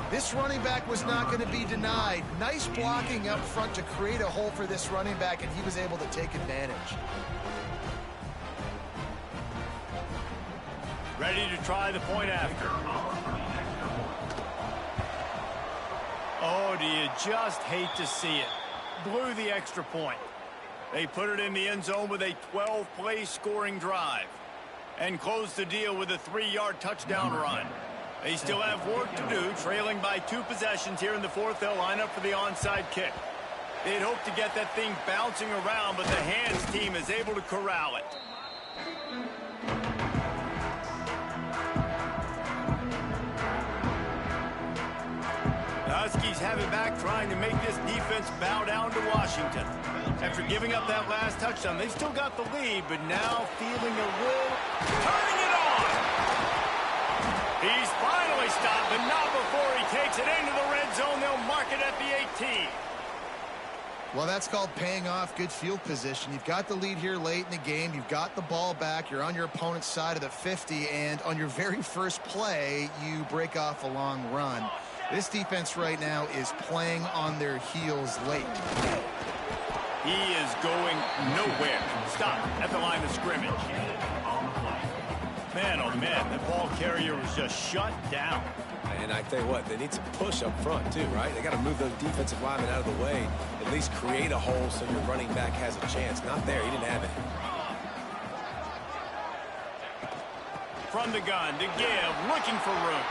C: This running back was not going to be denied. Nice blocking up front to create a hole for this running back, and he was able to take advantage.
A: Ready to try the point after. Oh, do you just hate to see it? Blew the extra point. They put it in the end zone with a 12-play scoring drive and closed the deal with a 3-yard touchdown run. They still have work to do, trailing by 2 possessions here in the 4th. They'll line up for the onside kick. They'd hope to get that thing bouncing around, but the hands team is able to corral it. The Huskies have it back, trying to make this defense bow down to Washington. After giving up that last touchdown, they've still got the lead, but now feeling a will, turning it on. He's finally stopped, but not before he takes it into the red zone. They'll mark it at the 18.
C: Well, that's called paying off good field position. You've got the lead here late in the game. You've got the ball back. You're on your opponent's side of the 50, and on your very first play, you break off a long run. This defense right now is playing on their heels late.
A: He is going nowhere. Stop at the line of scrimmage. Man, oh man, the ball carrier was just shut down.
B: And I tell you what, they need to push up front too, right? They got to move those defensive linemen out of the way, at least create a hole so your running back has a chance. Not there, he didn't have it.
A: From the gun to give, looking for room.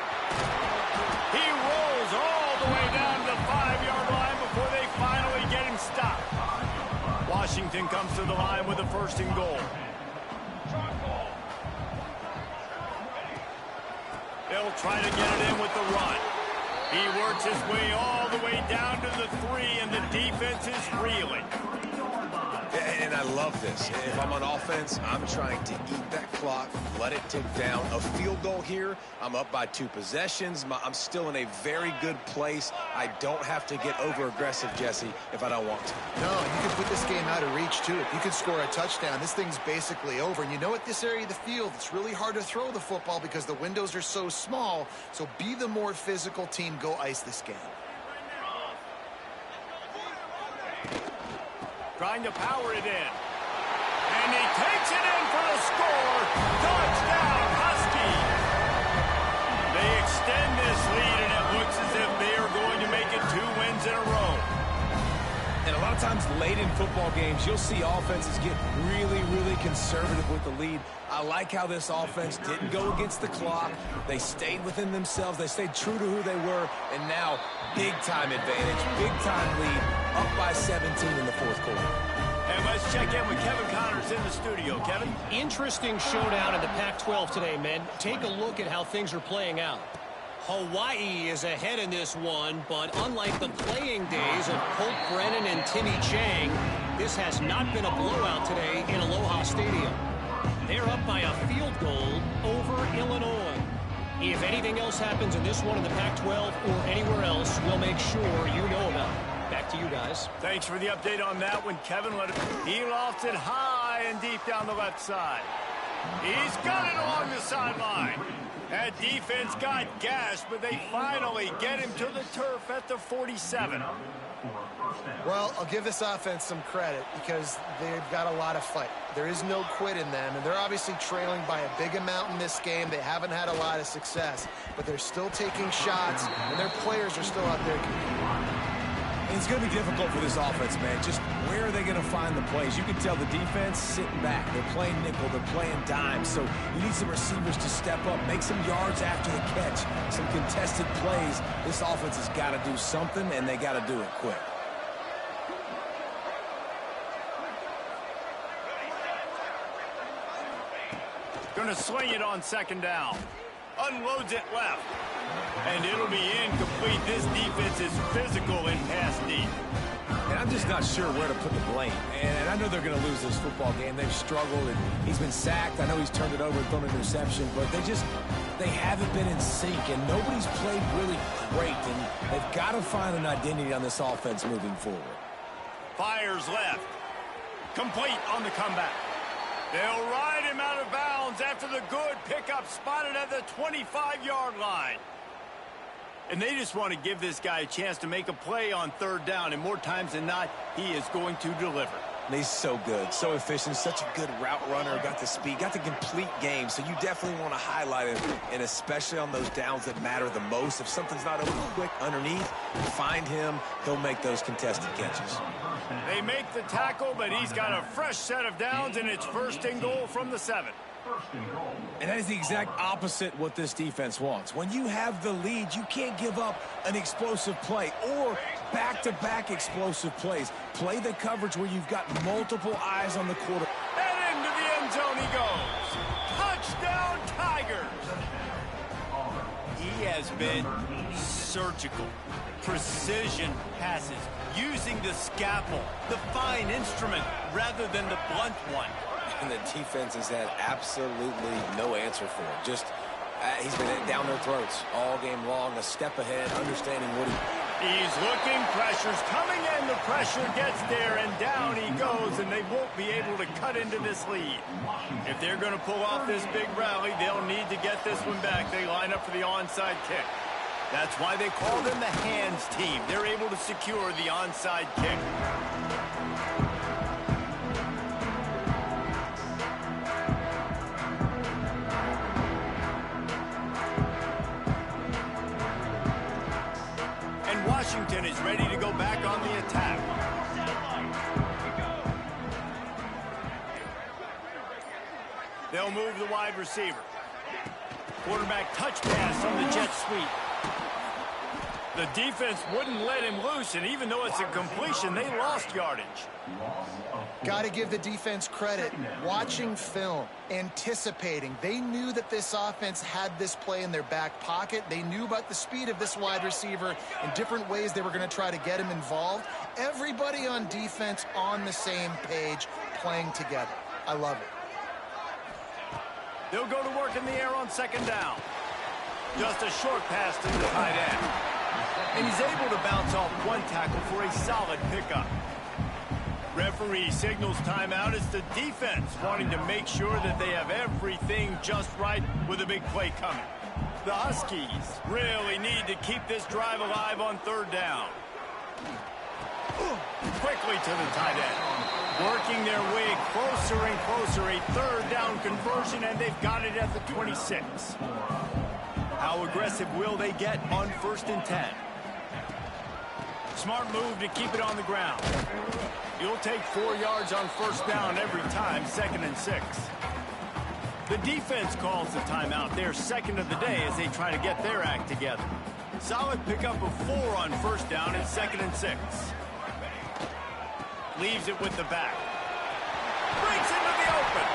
A: He rolls all the way down to the 5-yard line before they finally get him stopped. Washington comes to the line with a 1st and goal. They'll try to get it in with the run. He works his way all the way down to the 3, and the defense is reeling.
B: And I love this. If I'm on offense, I'm trying to eat that clock, let it tick down. A field goal here, I'm up by 2 possessions. I'm still in a very good place. I don't have to get over-aggressive, Jesse, if I don't want to.
C: No, you can put this game out of reach, too. If you can score a touchdown, this thing's basically over. And you know, at this area of the field, it's really hard to throw the football because the windows are so small. So be the more physical team. Go ice this game.
A: Trying to power it in. And he takes it in for the score. Touchdown, Huskies. They extend this lead, and it looks as if they are going to make it 2 wins in a row.
B: And a lot of times late in football games, you'll see offenses get really, really conservative with the lead. I like how this offense didn't go against the clock. They stayed within themselves. They stayed true to who they were. And now, big-time advantage, big-time lead, up by 17 in the 4th quarter.
A: And let's check in with Kevin Connors in the studio. Kevin?
E: Interesting showdown in the Pac-12 today, men. Take a look at how things are playing out. Hawaii is ahead in this one, but unlike the playing days of Colt Brennan and Timmy Chang, this has not been a blowout today in Aloha Stadium. They're up by a field goal over Illinois. If anything else happens in this one in the Pac-12 or anywhere else, we'll make sure you know about it. Back to you guys.
A: Thanks for the update on that one, Kevin. He lofts it high and deep down the left side. He's got it along the sideline. That defense got gashed, but they finally get him to the turf at the 47.
C: Well, I'll give this offense some credit because they've got a lot of fight. There is no quit in them, and they're obviously trailing by a big amount in this game. They haven't had a lot of success, but they're still taking shots, and their players are still out there competing.
B: It's going to be difficult for this offense, man. Just where are they going to find the plays? You can tell the defense sitting back. They're playing nickel. They're playing dime. So you need some receivers to step up, make some yards after the catch, some contested plays. This offense has got to do something, and they got to do it quick.
A: Going to sling it on second down. Unloads it left. And it'll be incomplete. This defense is physical in pass deep.
B: And I'm just not sure where to put the blame. And I know they're going to lose this football game. They've struggled, and he's been sacked. I know he's turned it over and thrown an interception, but they haven't been in sync, and nobody's played really great. And they've got to find an identity on this offense moving forward.
A: Fires left. Complete on the comeback. They'll ride him out of bounds after the good pickup spotted at the 25-yard line. And they just want to give this guy a chance to make a play on third down, and more times than not, he is going to deliver.
B: He's so good, so efficient, such a good route runner, got the speed, got the complete game, so you definitely want to highlight him, and especially on those downs that matter the most. If something's not open quick underneath, find him, he'll make those contested catches.
A: They make the tackle, but he's got a fresh set of downs, and it's first and goal from the 7.
B: And that is the exact opposite what this defense wants. When you have the lead, you can't give up an explosive play or back-to-back explosive plays. Play the coverage where you've got multiple eyes on the quarter.
A: And into the end zone he goes. Touchdown, Tigers! He has been surgical. Precision passes, using the scalpel, the fine instrument, rather than the blunt one.
B: And the defense has had absolutely no answer for him. Just, he's been down their throats all game long, a step ahead, understanding what
A: He's looking, pressure's coming in, the pressure gets there, and down he goes, and they won't be able to cut into this lead. If they're going to pull off this big rally, they'll need to get this one back. They line up for the onside kick. That's why they call them the hands team. They're able to secure the onside kick. Washington is ready to go back on the attack. They'll move the wide receiver. Quarterback touch pass on the jet sweep. The defense wouldn't let him loose, and even though it's a completion, they lost yardage.
C: Got to give the defense credit. Watching film, anticipating. They knew that this offense had this play in their back pocket. They knew about the speed of this wide receiver in different ways they were going to try to get him involved. Everybody on defense on the same page, playing together. I love it.
A: They'll go to work in the air on second down. Just a short pass to the tight end. And he's able to bounce off one tackle for a solid pickup. Referee signals timeout. It's the defense wanting to make sure that they have everything just right with a big play coming. The Huskies really need to keep this drive alive on third down. Quickly to the tight end. Working their way closer and closer. A third down conversion, and they've got it at the 26. How aggressive will they get on 1st and 10? Smart move to keep it on the ground. You'll take 4 yards on 1st down every time, 2nd and 6. The defense calls the timeout, their second of the day, as they try to get their act together. Solid pickup of 4 on 1st down and 2nd and 6. Leaves it with the back. breaks into the open.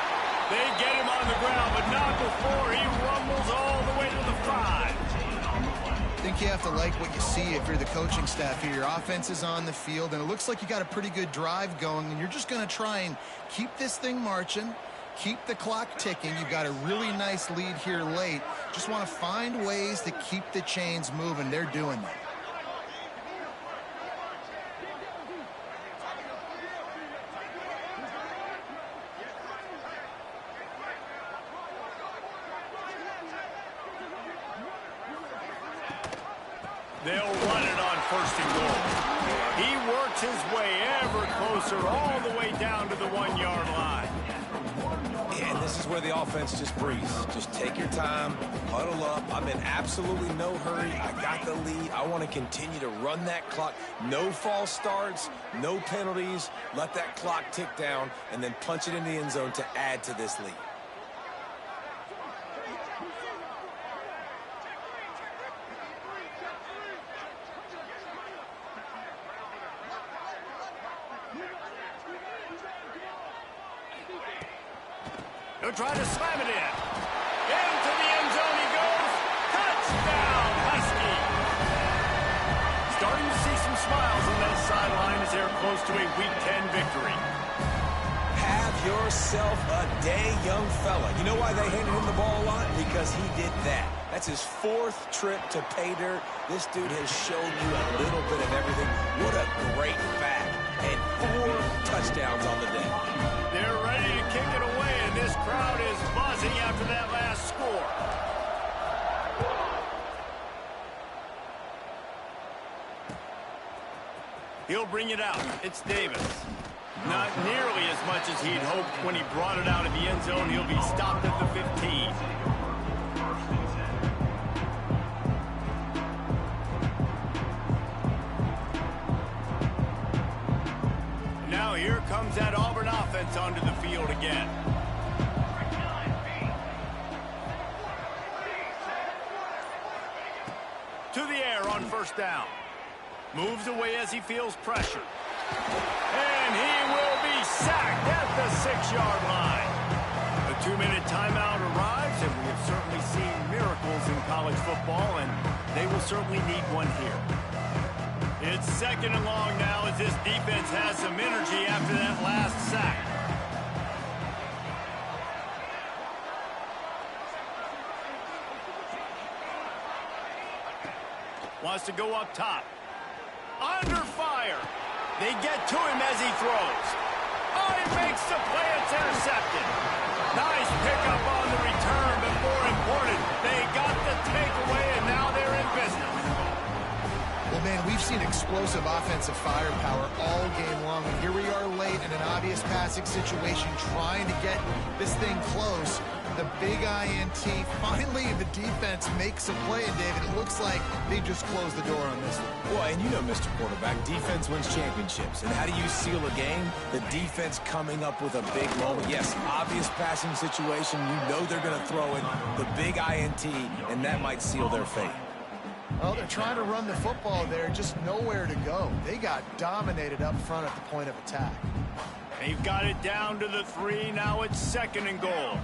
A: They get him on the ground, but not before he rumbles all the way to the 5.
C: I think you have to like what you see if you're the coaching staff here. Your offense is on the field, and it looks like you got a pretty good drive going, and you're just going to try and keep this thing marching, keep the clock ticking. You've got a really nice lead here late. Just want to find ways to keep the chains moving. They're doing that.
A: They'll run it on 1st and goal. He works his way ever closer all the way down to the 1-yard line.
B: And this is where the offense just breathes. Just take your time, huddle up. I'm in absolutely no hurry. I got the lead. I want to continue to run that clock. No false starts, no penalties. Let that clock tick down and then punch it in the end zone to add to this lead.
A: He'll try to slam it in. Into the end zone he goes. Touchdown, Husky. Starting to see some smiles on that sideline as they're close to a Week 10 victory.
B: Have yourself a day, young fella. You know why they handed him the ball a lot? Because he did that. That's his 4th trip to pay dirt. This dude has shown you a little bit of everything. What a great back. And 4 touchdowns on the day.
A: They're ready to kick it away, and this crowd is buzzing after that last score. He'll bring it out. It's Davis. Not nearly as much as he'd hoped when he brought it out in the end zone. He'll be stopped at the 15. Now here comes that Auburn offense onto the field again. To the air on 1st down. Moves away as he feels pressure. And he will be sacked at the 6-yard line. A 2-minute timeout arrives, and we have certainly seen miracles in college football, and they will certainly need one here. It's 2nd and long now as this defense has some energy after that last sack. Wants to go up top. Under fire. They get to him as he throws. Oh, he makes the play. It's intercepted. Nice pickup on the return, but more important, they got the takeaway, and now they're in business.
C: Well, man, we've seen explosive offensive firepower all game long, and here we are late in an obvious passing situation trying to get this thing close. The big INT. Finally, the defense makes a play, and David, it looks like they just closed the door on this one.
B: Well, and you know, Mr. Quarterback, defense wins championships. And how do you seal a game? The defense coming up with a big moment. Yes, obvious passing situation. You know they're going to throw it. The big INT, and that might seal their fate.
C: Well, they're trying to run the football there, just nowhere to go. They got dominated up front at the point of attack.
A: They've got it down to the 3. Now it's 2nd and goal.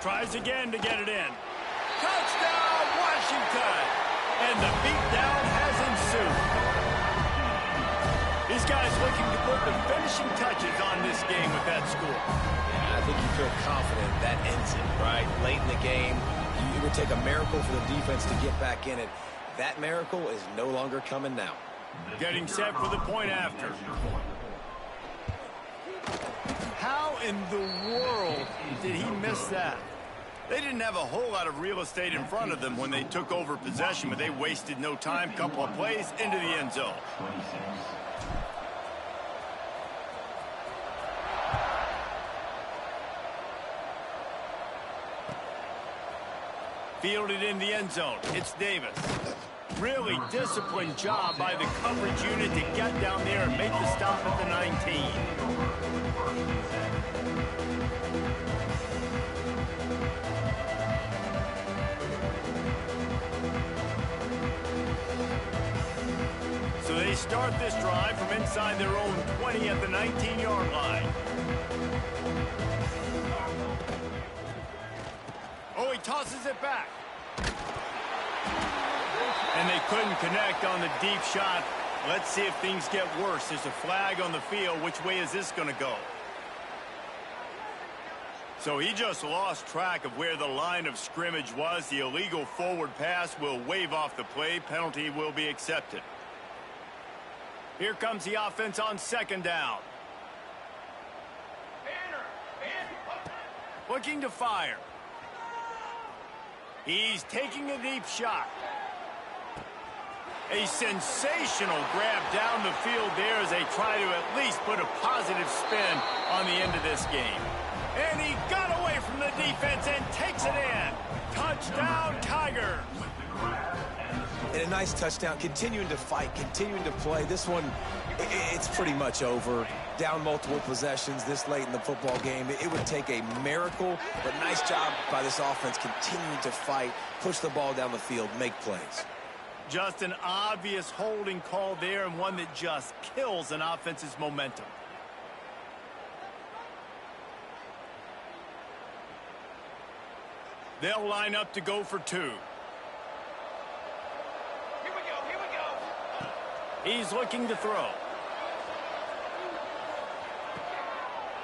A: Tries again to get it in. Touchdown, Washington! And the beatdown has ensued. These guys looking to put the finishing touches on this game with that score.
B: Yeah, I think you feel confident that ends it, right? Late in the game, it would take a miracle for the defense to get back in it. That miracle is no longer coming now.
A: Getting set for the point after. How in the world did he miss that? They didn't have a whole lot of real estate in front of them when they took over possession, but they wasted no time. Couple of plays into the end zone. Fielded in the end zone. It's Davis. Really disciplined job by the coverage unit to get down there and make the stop at the 19. So they start this drive from inside their own 20 at the 19-yard line. Oh, he tosses it back. And they couldn't connect on the deep shot. Let's see if things get worse. There's a flag on the field. Which way is this going to go? So he just lost track of where the line of scrimmage was. The illegal forward pass will wave off the play. Penalty will be accepted. Here comes the offense on second down. Looking to fire. He's taking a deep shot. A sensational grab down the field there as they try to at least put a positive spin on the end of this game. And he got away from the defense and takes it in. Touchdown, Tigers.
B: And a nice touchdown, continuing to fight, continuing to play. This one, it's pretty much over. Down multiple possessions this late in the football game. It would take a miracle, but nice job by this offense continuing to fight, push the ball down the field, make plays.
A: Just an obvious holding call there, and one that just kills an offense's momentum. They'll line up to go for two. He's looking to throw.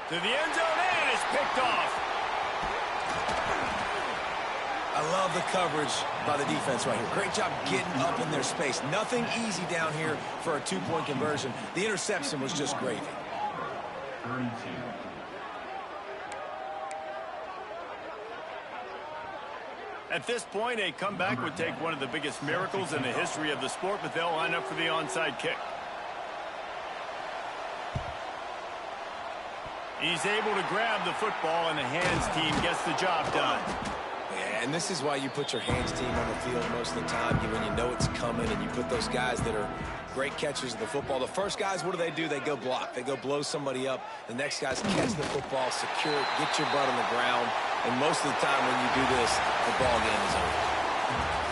A: To the end zone, and it's picked off.
B: I love the coverage by the defense right here. Great job getting up in their space. Nothing easy down here for a two-point conversion. The interception was just gravy.
D: 32.
A: At this point, a comeback would take one of the biggest miracles in the history of the sport, but they'll line up for the onside kick. He's able to grab the football, and the hands team gets the job done.
B: Yeah, and this is why you put your hands team on the field most of the time, when you know it's coming, and you put those guys that are great catchers of the football. The first guys, what do? They go block. They go blow somebody up. The next guys catch the football, secure it, get your butt on the ground. And most of the time when you do this, the ball game is over.